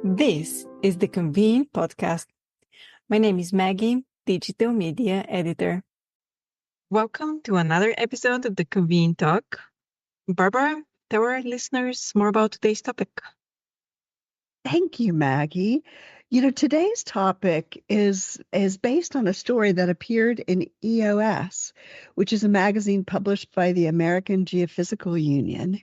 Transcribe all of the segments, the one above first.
This is the Convene podcast. My name is Maggie, Digital Media Editor. Welcome to another episode of the Convene Talk. Barbara, tell our listeners more about today's topic. Thank you, Maggie. Today's topic is based on a story that appeared in EOS, which is a magazine published by the American Geophysical Union.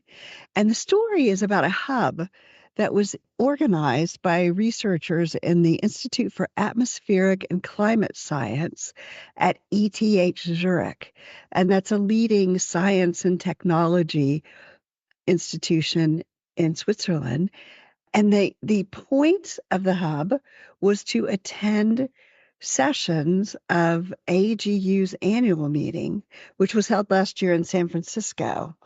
And the story is about a hub that was organized by researchers in the Institute for Atmospheric and Climate Science at ETH Zurich. And that's a leading science and technology institution in Switzerland. And the point of the hub was to attend sessions of AGU's annual meeting, which was held last year in San Francisco.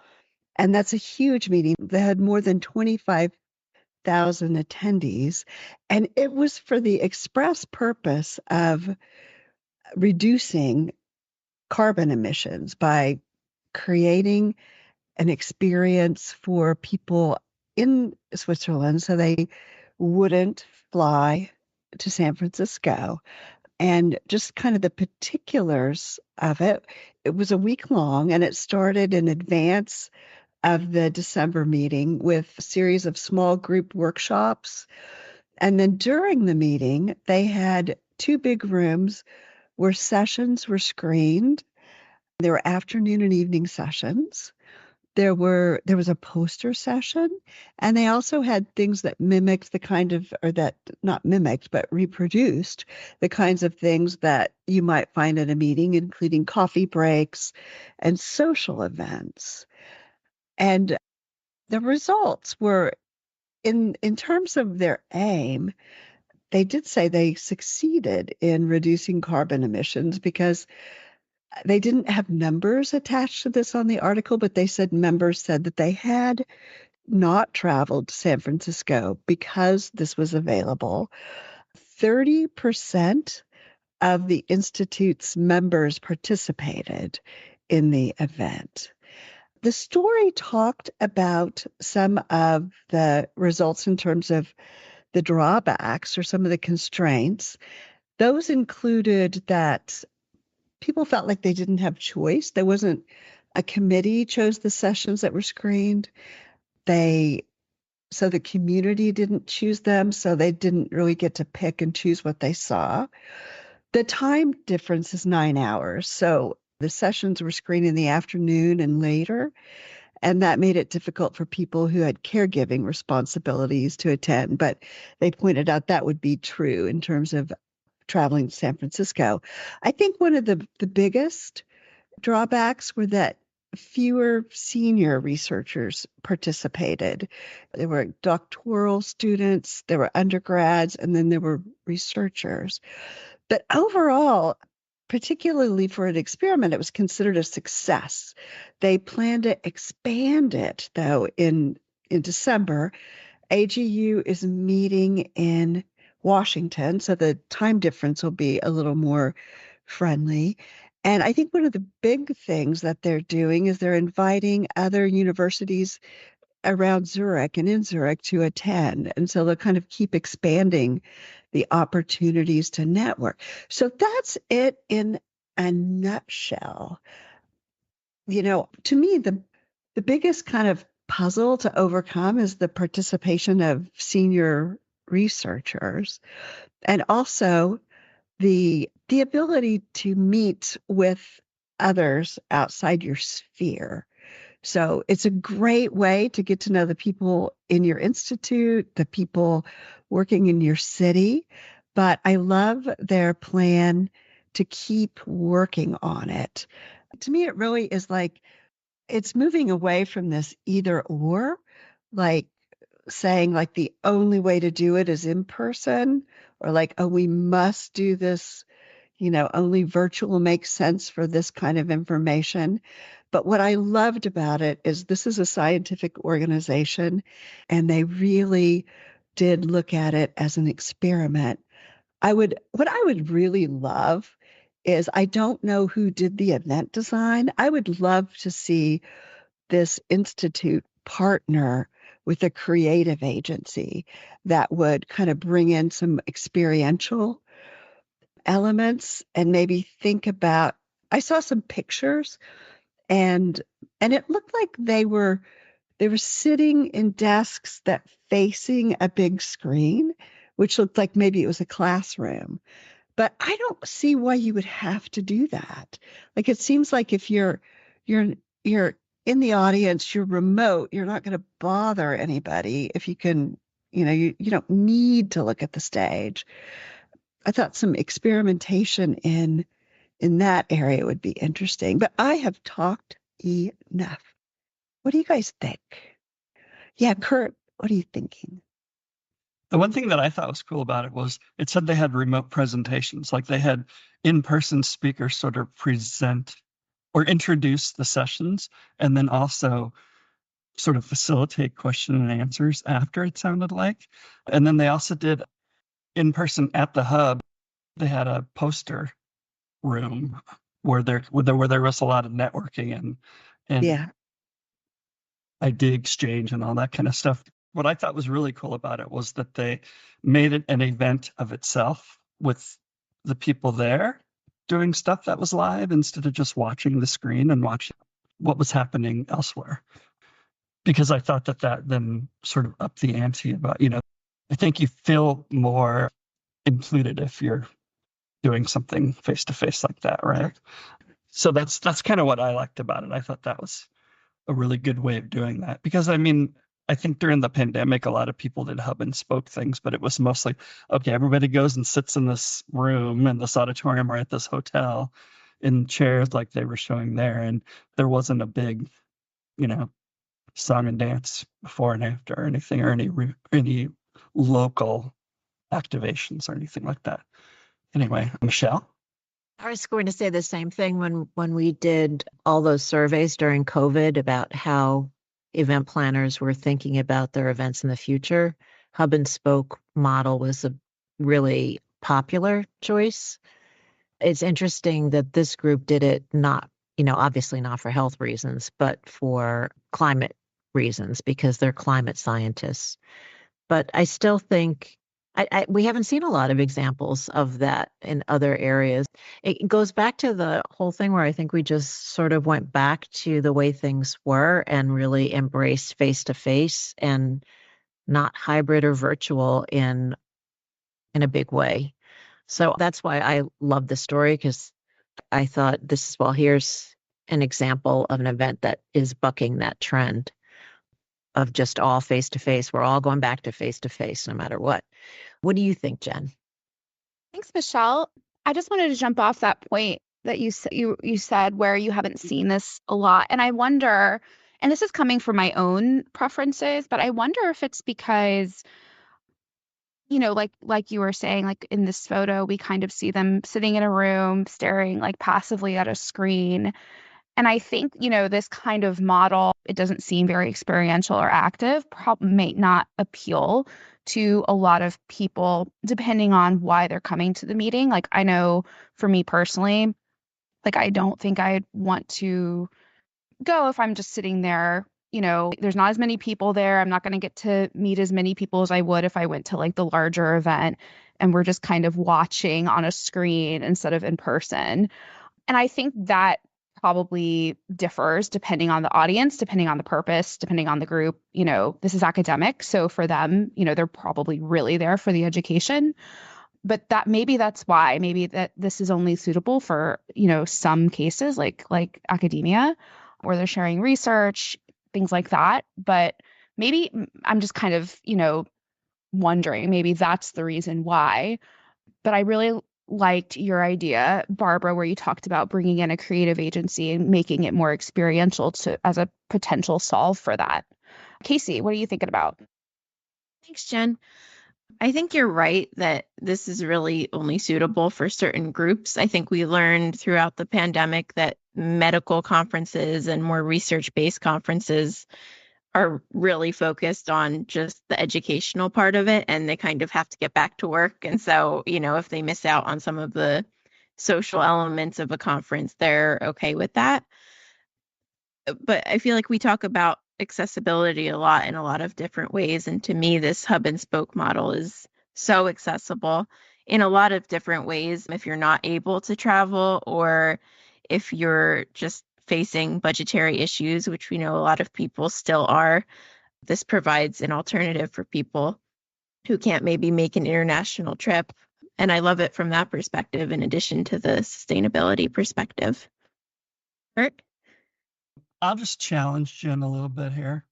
And that's a huge meeting that had more than 25,000 attendees. And it was for the express purpose of reducing carbon emissions by creating an experience for people in Switzerland so they wouldn't fly to San Francisco. And just kind of the particulars of it, it was a week long and it started in advance of the December meeting with a series of small group workshops. And then during the meeting, they had two big rooms where sessions were screened. There were afternoon and evening sessions. There was a poster session, and they also had things that mimicked the kind of, or that not mimicked, but reproduced the kinds of things that you might find at a meeting, including coffee breaks and social events. And the results were, in terms of their aim, they did say they succeeded in reducing carbon emissions because they didn't have numbers attached to this on the article, but they said members said that they had not traveled to San Francisco because this was available. 30% of the Institute's members participated in the event. The story talked about some of the results in terms of the drawbacks or some of the constraints. Those included that people felt like they didn't have choice. There wasn't a committee chose the sessions that were screened. So the community didn't choose them, so they didn't really get to pick and choose what they saw. The time difference is 9 hours. So the sessions were screened in the afternoon and later, and that made it difficult for people who had caregiving responsibilities to attend. But they pointed out that would be true in terms of traveling to San Francisco. I think one of the biggest drawbacks were that fewer senior researchers participated. There were doctoral students, there were undergrads, and then there were researchers. But overall, particularly for an experiment, it was considered a success. They plan to expand it, though, in December. AGU is meeting in Washington, so the time difference will be a little more friendly. And I think one of the big things that they're doing is they're inviting other universities around Zurich and in Zurich to attend. And so they'll kind of keep expanding the opportunities to network. So that's it in a nutshell. To me, the biggest kind of puzzle to overcome is the participation of senior researchers, and also the ability to meet with others outside your sphere. So it's a great way to get to know the people in your institute, the people working in your city. But I love their plan to keep working on it. To me, it really is like it's moving away from this either or, like saying like the only way to do it is in person, or like, oh, we must do this, only virtual makes sense for this kind of information. But what I loved about it is this is a scientific organization, and they really did look at it as an experiment. What I would really love is, I don't know who did the event design. I would love to see this institute partner with a creative agency that would kind of bring in some experiential elements and maybe think about. I saw some pictures and it looked like they were sitting in desks that facing a big screen, which looked like maybe it was a classroom. But I don't see why you would have to do that. Like, it seems like if you're in the audience, you're remote, you're not going to bother anybody if you can, you don't need to look at the stage. I thought some experimentation in that area would be interesting. But I have talked enough. What do you guys think? Yeah, Curt, what are you thinking? The one thing that I thought was cool about it was it said they had remote presentations, like they had in-person speakers sort of present or introduce the sessions and then also sort of facilitate question and answers after, it sounded like. And then they also did in person at the hub. They had a poster room where there was a lot of networking and Yeah. idea exchange and all that kind of stuff. What I thought was really cool about it was that they made it an event of itself with the people there doing stuff that was live instead of just watching the screen and watching what was happening elsewhere. Because I thought that then sort of upped the ante about, I think you feel more included if you're doing something face to face like that, right? So that's kind of what I liked about it. I thought that was a really good way of doing that. Because I think during the pandemic, a lot of people did hub and spoke things, but it was mostly, okay, everybody goes and sits in this room in this auditorium or at this hotel in chairs like they were showing there. And there wasn't a big, song and dance before and after or anything, or any local activations or anything like that. Anyway, Michelle? I was going to say the same thing when we did all those surveys during COVID about how event planners were thinking about their events in the future. Hub and spoke model was a really popular choice. It's interesting that this group did it not, obviously not for health reasons, but for climate reasons because they're climate scientists. But I still think we haven't seen a lot of examples of that in other areas. It goes back to the whole thing where I think we just sort of went back to the way things were and really embraced face-to-face and not hybrid or virtual in a big way. So that's why I love this story, because I thought here's an example of an event that is bucking that trend of just all face-to-face. We're all going back to face-to-face no matter what. What do you think, Jen? Thanks, Michelle. I just wanted to jump off that point that you said where you haven't seen this a lot. And I wonder, and this is coming from my own preferences, but I wonder if it's because, like you were saying, like in this photo, we kind of see them sitting in a room, staring like passively at a screen. And I think, this kind of model, it doesn't seem very experiential or active, may not appeal to a lot of people, depending on why they're coming to the meeting. Like, I know for me personally, like, I don't think I'd want to go if I'm just sitting there. There's not as many people there. I'm not going to get to meet as many people as I would if I went to like the larger event and we're just kind of watching on a screen instead of in person. And I think that probably differs depending on the audience, depending on the purpose, depending on the group. This is academic. So for them, they're probably really there for the education. But that's why maybe that this is only suitable for, some cases like academia where they're sharing research, things like that. But maybe I'm just kind of, wondering, maybe that's the reason why. But I really liked your idea, Barbara, where you talked about bringing in a creative agency and making it more experiential as a potential solve for that. Casey, what are you thinking about? Thanks, Jen. I think you're right that this is really only suitable for certain groups. I think we learned throughout the pandemic that medical conferences and more research-based conferences are really focused on just the educational part of it, and they kind of have to get back to work. And so, if they miss out on some of the social elements of a conference, they're okay with that. But I feel like we talk about accessibility a lot in a lot of different ways. And to me, this hub and spoke model is so accessible in a lot of different ways. If you're not able to travel, or if you're just facing budgetary issues, which we know a lot of people still are, this provides an alternative for people who can't maybe make an international trip. And I love it from that perspective, in addition to the sustainability perspective. Curt? I'll just challenge Jen a little bit here,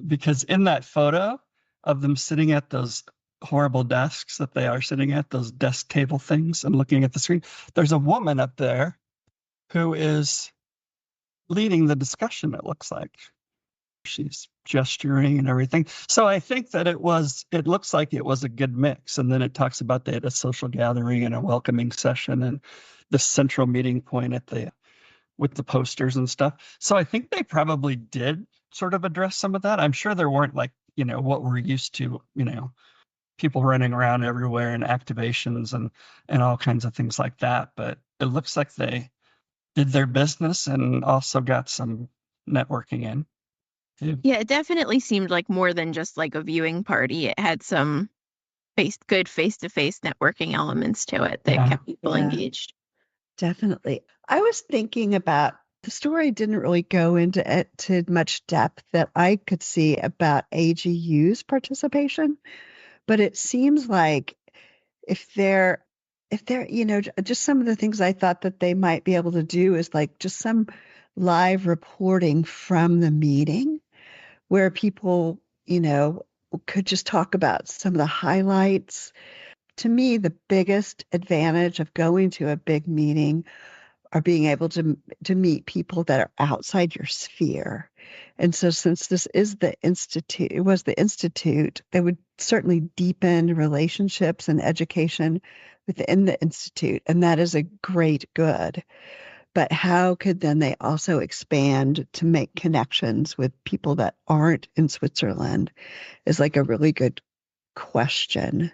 because in that photo of them sitting at those horrible desks that they are sitting at, those desk table things, and looking at the screen, there's a woman up there who is leading the discussion, it looks like. She's gesturing and everything. So I think that it looks like it was a good mix. And then it talks about they had a social gathering and a welcoming session and the central meeting point with the posters and stuff. So I think they probably did sort of address some of that. I'm sure there weren't what we're used to, people running around everywhere and activations and all kinds of things like that. But it looks like they did their business and also got some networking in. Yeah, it definitely seemed like more than just like a viewing party. It had some good face-to-face networking elements to it that kept people engaged. Definitely. I was thinking about, the story didn't really go into much depth that I could see about AGU's participation, but it seems like if they're, just some of the things I thought that they might be able to do is like just some live reporting from the meeting where people, could just talk about some of the highlights. To me, the biggest advantage of going to a big meeting are being able to meet people that are outside your sphere. And so since this is the institute, they would certainly deepen relationships and education within the institute. And that is a great good. But how could then they also expand to make connections with people that aren't in Switzerland is like a really good question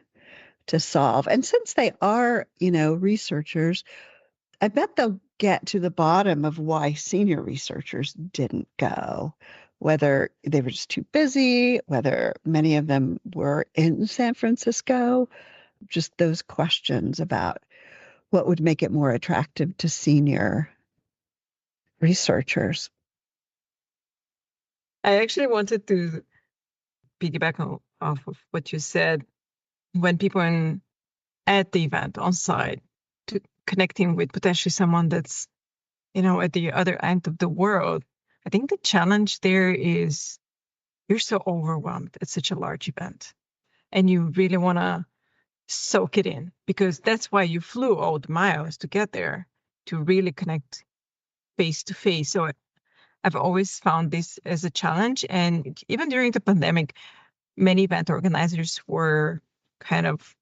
to solve. And since they are, researchers, I bet they'll get to the bottom of why senior researchers didn't go, whether they were just too busy, whether many of them were in San Francisco, just those questions about what would make it more attractive to senior researchers. I actually wanted to piggyback off of what you said. When people are at the event on site, to connecting with potentially someone that's, at the other end of the world, I think the challenge there is you're so overwhelmed at such a large event, and you really want to soak it in, because that's why you flew all the miles to get there, to really connect face to face. So I've always found this as a challenge. And even during the pandemic, many event organizers were kind of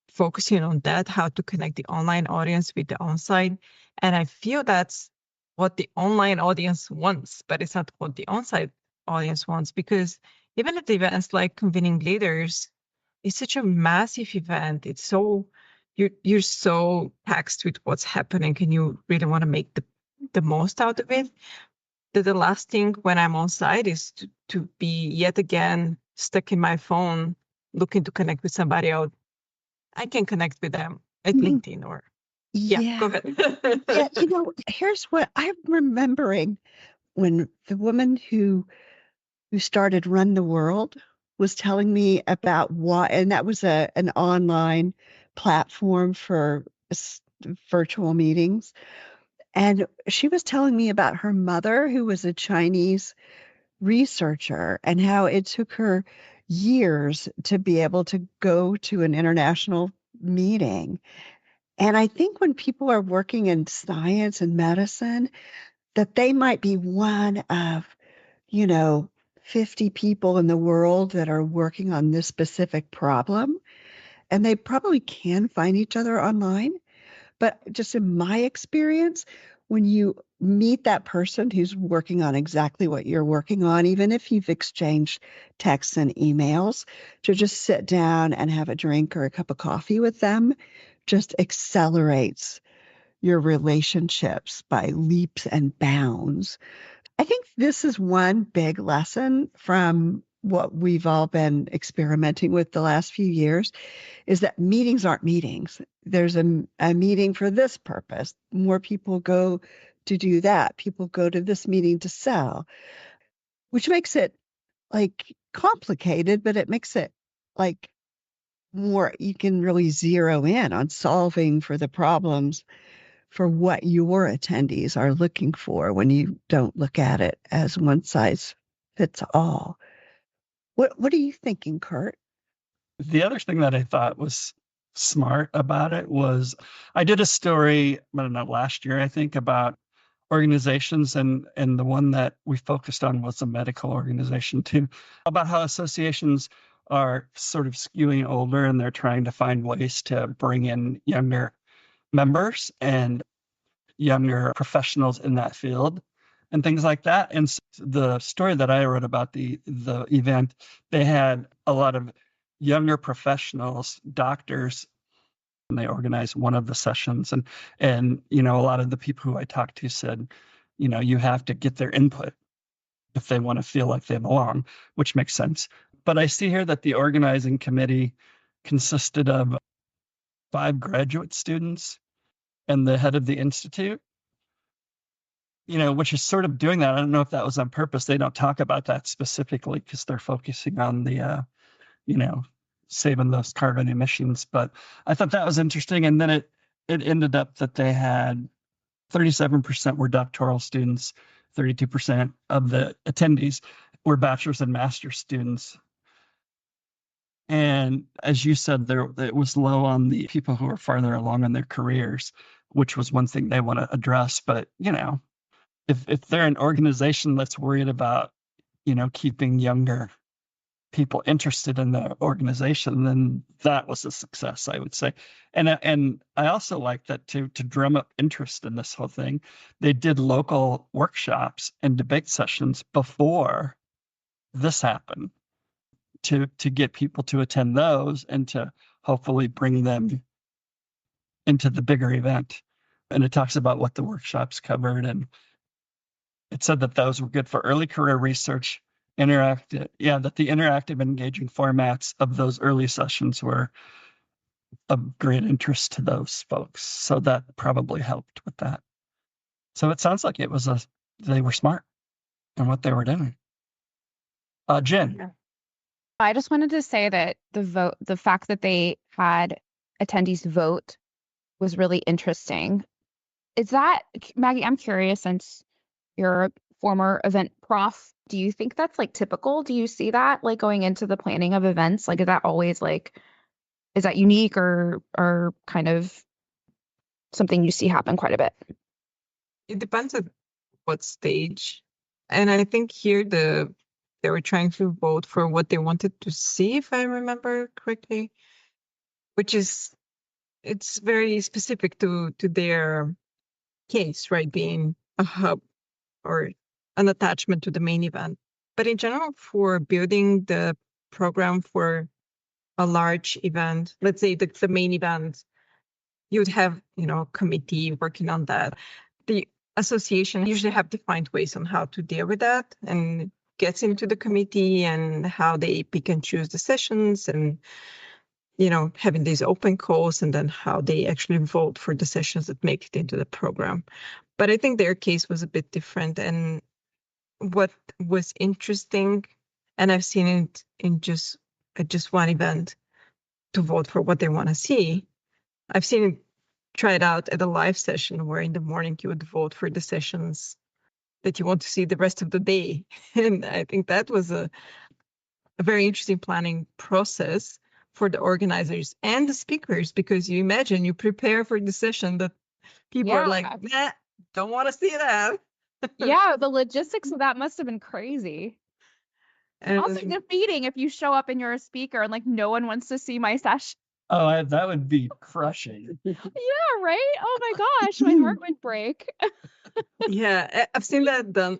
focusing on that, how to connect the online audience with the on-site. And I feel that's what the online audience wants, but it's not what the on-site audience wants, because even at the events like Convening Leaders, it's such a massive event. It's so, you're so taxed with what's happening, and you really want to make the most out of it. The last thing when I'm on site is to be yet again stuck in my phone looking to connect with somebody else. I can connect with them at LinkedIn or go ahead. Yeah, here's what I'm remembering when the woman who started Run the World was telling me about why, and that was an online platform for virtual meetings. And she was telling me about her mother, who was a Chinese researcher, and how it took her years to be able to go to an international meeting. And I think when people are working in science and medicine, that they might be one of, 50 people in the world that are working on this specific problem. And they probably can find each other online. But just in my experience, when you meet that person who's working on exactly what you're working on, even if you've exchanged texts and emails, to just sit down and have a drink or a cup of coffee with them just accelerates your relationships by leaps and bounds. I think this is one big lesson from what we've all been experimenting with the last few years is that meetings aren't meetings. There's a meeting for this purpose. More people go to do that. People go to this meeting to sell, which makes it like complicated, but it makes it like more, you can really zero in on solving for the problems for what your attendees are looking for when you don't look at it as one size fits all. What are you thinking, Curt? The other thing that I thought was smart about it was I did a story, I don't know, last year, I think, about organizations, and the one that we focused on was a medical organization too, about how associations are sort of skewing older and they're trying to find ways to bring in younger members and younger professionals in that field and things like that. And so the story that I wrote about the event, they had a lot of younger professionals, doctors, and they organized one of the sessions. And a lot of the people who I talked to said, you have to get their input if they want to feel like they belong, which makes sense. But I see here that the organizing committee consisted of 5 graduate students and the head of the institute, which is sort of doing that. I don't know if that was on purpose. They don't talk about that specifically because they're focusing on the, saving those carbon emissions. But I thought that was interesting. And then it ended up that they had 37% were doctoral students, 32% of the attendees were bachelor's and master's students. And as you said, it was low on the people who are farther along in their careers, which was one thing they want to address. But, if they're an organization that's worried about, keeping younger people interested in the organization, then that was a success, I would say. And I also like that to drum up interest in this whole thing. They did local workshops and debate sessions before this happened to get people to attend those and to hopefully bring them into the bigger event. And it talks about what the workshops covered, and it said that those were good for early career research, that the interactive, engaging formats of those early sessions were of great interest to those folks. So that probably helped with that. So it sounds like they were smart in what they were doing. Jen. Yeah. I just wanted to say that the fact that they had attendees vote was really interesting. Is that, Maggie, I'm curious, since you're a former event prof, do you think that's like typical? Do you see that like going into the planning of events? Like, is that always is that unique or kind of something you see happen quite a bit? It depends on what stage. And I think here they were trying to vote for what they wanted to see, if I remember correctly, which is, it's very specific to their case, right? Being a hub or an attachment to the main event. But in general, for building the program for a large event, let's say the main event, you'd have, a committee working on that. The association usually have defined ways on how to deal with that, and gets into the committee and how they pick and choose the sessions, and having these open calls, and then how they actually vote for the sessions that make it into the program. But I think their case was a bit different. And what was interesting, and I've seen it in just one event, to vote for what they want to see. I've seen it tried out at a live session where in the morning you would vote for the sessions that you want to see the rest of the day. And I think that was a very interesting planning process for the organizers and the speakers, because you imagine you prepare for the session that people are like, nah, don't want to see that. Yeah, the logistics of that must have been crazy. And also defeating if you show up and you're a speaker and like no one wants to see my session. Oh, that would be crushing. Yeah, right? Oh my gosh, my heart would break. Yeah, I've seen that done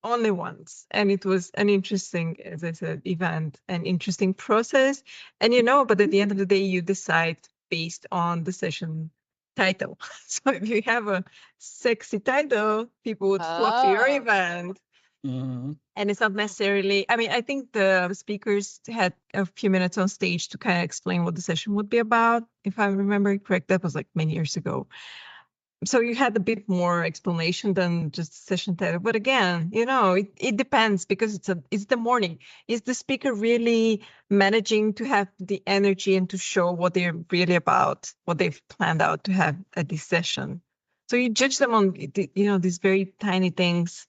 only once. And it was an interesting, as I said, event, an interesting process. And but at the end of the day, you decide based on the session title. So if you have a sexy title, people would flock to your Oh. event. Mhm. And it's not necessarily, I mean, I think the speakers had a few minutes on stage to kind of explain what the session would be about. If I remember correct, that was like many years ago. So you had a bit more explanation than just session title. But again, it depends because it's the morning. Is the speaker really managing to have the energy and to show what they're really about, what they've planned out to have at this session? So you judge them on, these very tiny things.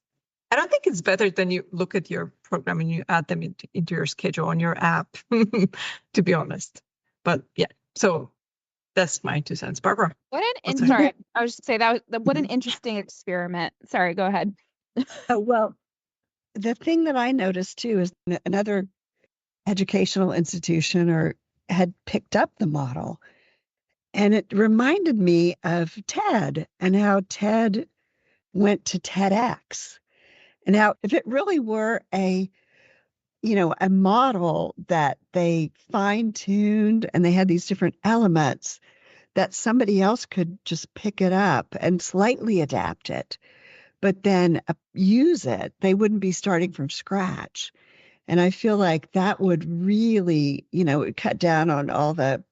I don't think it's better than you look at your program and you add them into your schedule on your app, to be honest. But yeah, so that's my 2 cents. Barbara. Sorry, I was just say what an interesting experiment. Sorry, go ahead. Oh, well, the thing that I noticed too is another educational institution had picked up the model, and it reminded me of TED and how TED went to TEDx, and how if it really were a model that they fine-tuned and they had these different elements that somebody else could just pick it up and slightly adapt it, but then use it, they wouldn't be starting from scratch. And I feel like that would really, cut down on all the,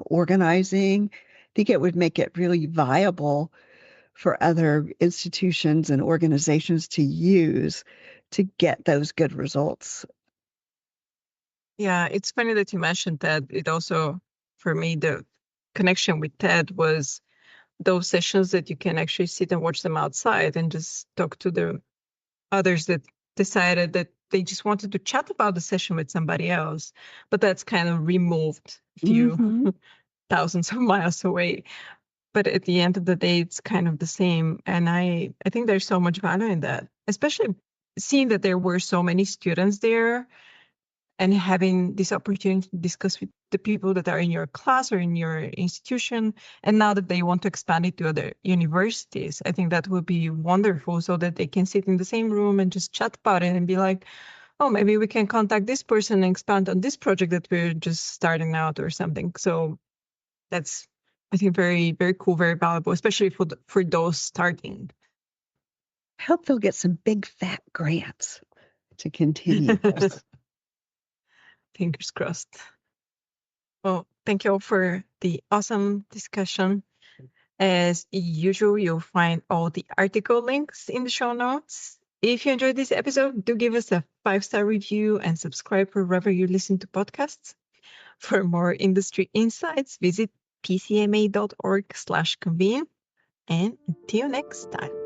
organizing. I think it would make it really viable for other institutions and organizations to use to get those good results. Yeah, it's funny that you mentioned that. It also, for me, the connection with TED was those sessions that you can actually sit and watch them outside and just talk to the others that decided that they just wanted to chat about the session with somebody else. But that's kind of removed a few thousands of miles away. But at the end of the day, it's kind of the same. And I think there's so much value in that, especially seeing that there were so many students there and having this opportunity to discuss with the people that are in your class or in your institution. And now that they want to expand it to other universities, I think that would be wonderful so that they can sit in the same room and just chat about it and be like, oh, maybe we can contact this person and expand on this project that we're just starting out or something. So that's, I think, very, very cool, very valuable, especially for those starting. I hope they'll get some big fat grants to continue. Fingers crossed. Well, thank you all for the awesome discussion. As usual, you'll find all the article links in the show notes. If you enjoyed this episode, do give us a 5-star review and subscribe wherever you listen to podcasts. For more industry insights, visit pcma.org/convene. And until next time.